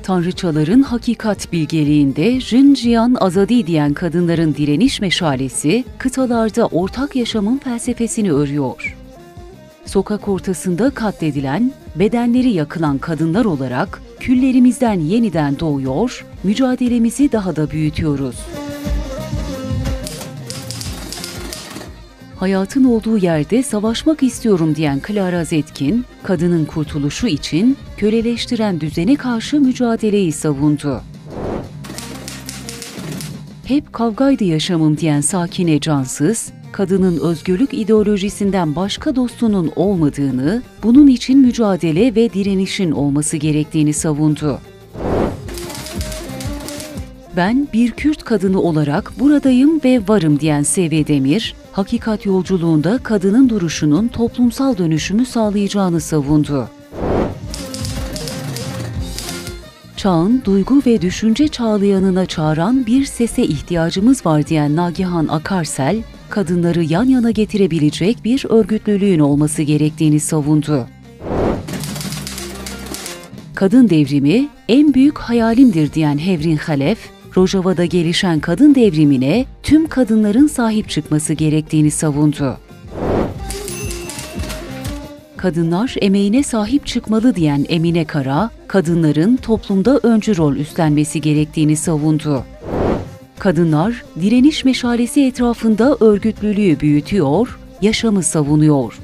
Tanrıçaların hakikat bilgeliğinde Rinjiyan Azadi diyen kadınların direniş meşalesi, kıtalarda ortak yaşamın felsefesini örüyor. Sokak ortasında katledilen, bedenleri yakılan kadınlar olarak küllerimizden yeniden doğuyor, mücadelemizi daha da büyütüyoruz. Hayatın olduğu yerde savaşmak istiyorum diyen Clara Zetkin, kadının kurtuluşu için köleleştiren düzene karşı mücadeleyi savundu. Hep kavgaydı yaşamım diyen Sakine Cansız, kadının özgürlük ideolojisinden başka dostunun olmadığını, bunun için mücadele ve direnişin olması gerektiğini savundu. Ben bir Kürt kadını olarak buradayım ve varım diyen Sevde Demir, hakikat yolculuğunda kadının duruşunun toplumsal dönüşümü sağlayacağını savundu. Çağın duygu ve düşünce çağlayanına çağıran bir sese ihtiyacımız var diyen Nagihan Akarsel, kadınları yan yana getirebilecek bir örgütlülüğün olması gerektiğini savundu. Kadın devrimi en büyük hayalimdir diyen Hevrin Halef, Rojava'da gelişen kadın devrimine tüm kadınların sahip çıkması gerektiğini savundu. Kadınlar emeğine sahip çıkmalı diyen Emine Kara, kadınların toplumda öncü rol üstlenmesi gerektiğini savundu. Kadınlar direniş meşalesi etrafında örgütlülüğü büyütüyor, yaşamı savunuyor.